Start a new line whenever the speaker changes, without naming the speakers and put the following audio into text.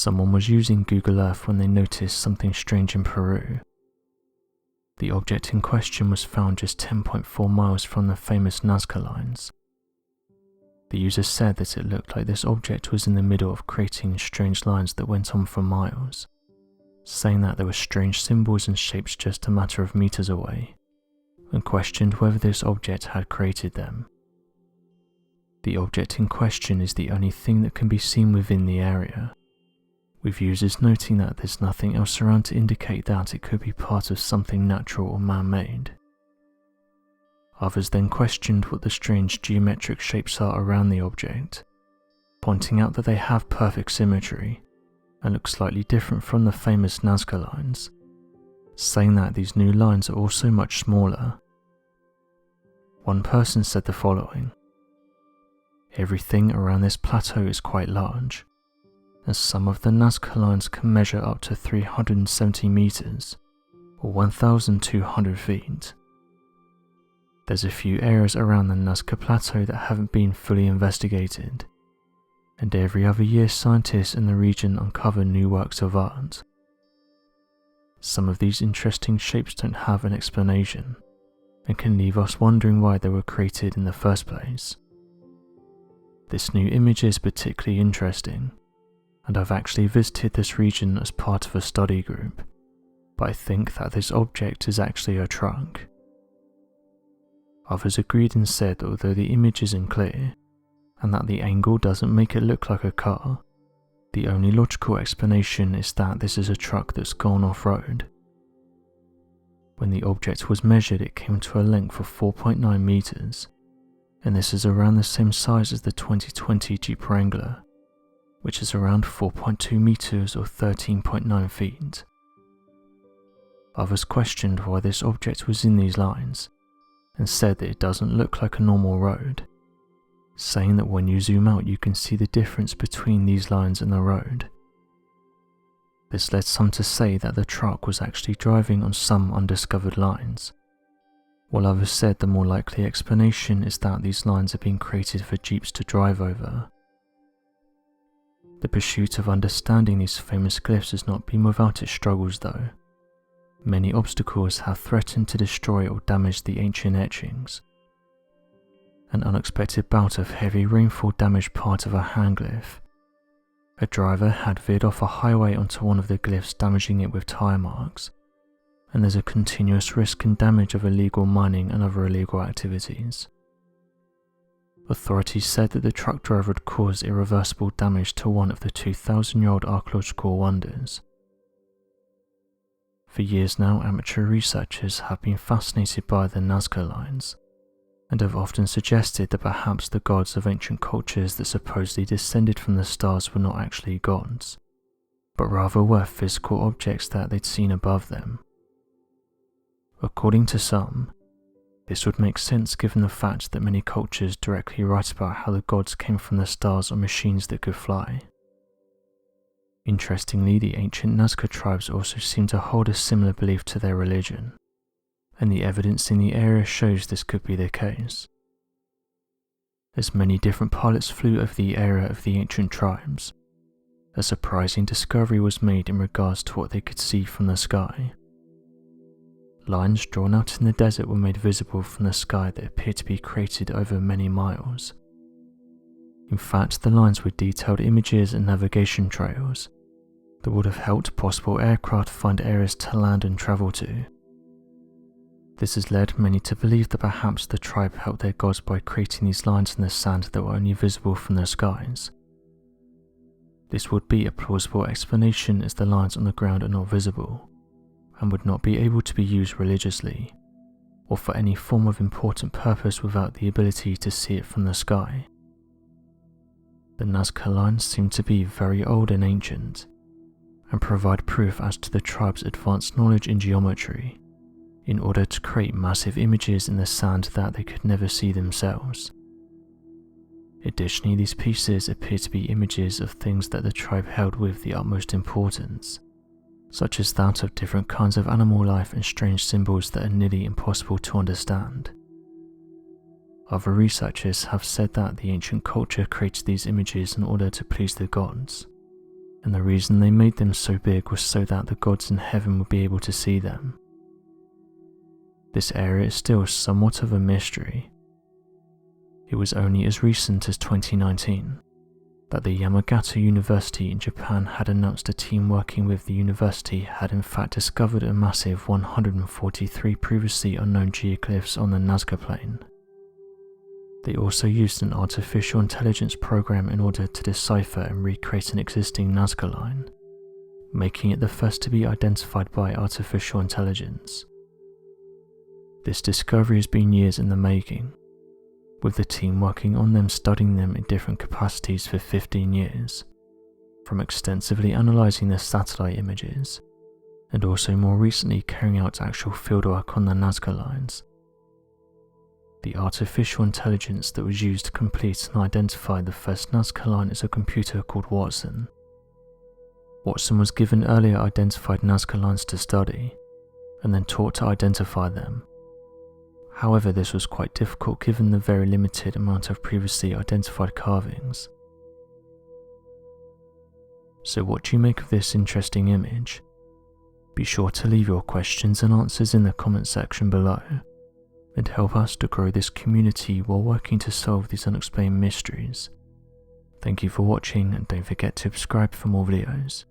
Someone was using Google Earth when they noticed something strange in Peru. The object in question was found just 10.4 miles from the famous Nazca lines. The user said that it looked like this object was in the middle of creating strange lines that went on for miles, saying that there were strange symbols and shapes just a matter of meters away, and questioned whether this object had created them. The object in question is the only thing that can be seen within the area, with users noting that there's nothing else around to indicate that it could be part of something natural or man-made. Others then questioned what the strange geometric shapes are around the object, pointing out that they have perfect symmetry and look slightly different from the famous Nazca lines, saying that these new lines are also much smaller. One person said the following: "Everything around this plateau is quite large, as some of the Nazca lines can measure up to 370 meters, or 1,200 feet. There's a few areas around the Nazca Plateau that haven't been fully investigated, and every other year scientists in the region uncover new works of art. Some of these interesting shapes don't have an explanation, and can leave us wondering why they were created in the first place. This new image is particularly interesting, and I've actually visited this region as part of a study group, but I think that this object is actually a truck." Others agreed and said that although the image isn't clear, and that the angle doesn't make it look like a car, the only logical explanation is that this is a truck that's gone off-road. When the object was measured, it came to a length of 4.9 meters, and this is around the same size as the 2020 Jeep Wrangler, which is around 4.2 meters or 13.9 feet. Others questioned why this object was in these lines, and said that it doesn't look like a normal road, saying that when you zoom out you can see the difference between these lines and the road. This led some to say that the truck was actually driving on some undiscovered lines, while others said the more likely explanation is that these lines are being created for jeeps to drive over. The pursuit of understanding these famous glyphs has not been without its struggles though. Many obstacles have threatened to destroy or damage the ancient etchings. An unexpected bout of heavy rainfall damaged part of a hand glyph. A driver had veered off a highway onto one of the glyphs, damaging it with tyre marks, and there's a continuous risk and damage of illegal mining and other illegal activities. Authorities said that the truck driver had caused irreversible damage to one of the 2,000-year-old archaeological wonders. For years now, amateur researchers have been fascinated by the Nazca lines, and have often suggested that perhaps the gods of ancient cultures that supposedly descended from the stars were not actually gods, but rather were physical objects that they'd seen above them. According to some, this would make sense given the fact that many cultures directly write about how the gods came from the stars on machines that could fly. Interestingly, the ancient Nazca tribes also seem to hold a similar belief to their religion, and the evidence in the area shows this could be the case. As many different pilots flew over the area of the ancient tribes, a surprising discovery was made in regards to what they could see from the sky. Lines drawn out in the desert were made visible from the sky that appeared to be created over many miles. In fact, the lines were detailed images and navigation trails that would have helped possible aircraft find areas to land and travel to. This has led many to believe that perhaps the tribe helped their gods by creating these lines in the sand that were only visible from the skies. This would be a plausible explanation, as the lines on the ground are not visible, and would not be able to be used religiously, or for any form of important purpose without the ability to see it from the sky. The Nazca lines seem to be very old and ancient, and provide proof as to the tribe's advanced knowledge in geometry, in order to create massive images in the sand that they could never see themselves. Additionally, these pieces appear to be images of things that the tribe held with the utmost importance, such as that of different kinds of animal life and strange symbols that are nearly impossible to understand. Other researchers have said that the ancient culture created these images in order to please the gods, and the reason they made them so big was so that the gods in heaven would be able to see them. This area is still somewhat of a mystery. It was only as recent as 2019 that the Yamagata University in Japan had announced a team working with the university had in fact discovered a massive 143 previously unknown geoglyphs on the Nazca Plain. They also used an artificial intelligence program in order to decipher and recreate an existing Nazca line, making it the first to be identified by artificial intelligence. This discovery has been years in the making, with the team working on them studying them in different capacities for 15 years, from extensively analysing the satellite images, and also more recently carrying out actual fieldwork on the Nazca lines. The artificial intelligence that was used to complete and identify the first Nazca line is a computer called Watson. Watson was given earlier identified Nazca lines to study, and then taught to identify them. However, this was quite difficult given the very limited amount of previously identified carvings. So what do you make of this interesting image? Be sure to leave your questions and answers in the comment section below, and help us to grow this community while working to solve these unexplained mysteries. Thank you for watching, and don't forget to subscribe for more videos.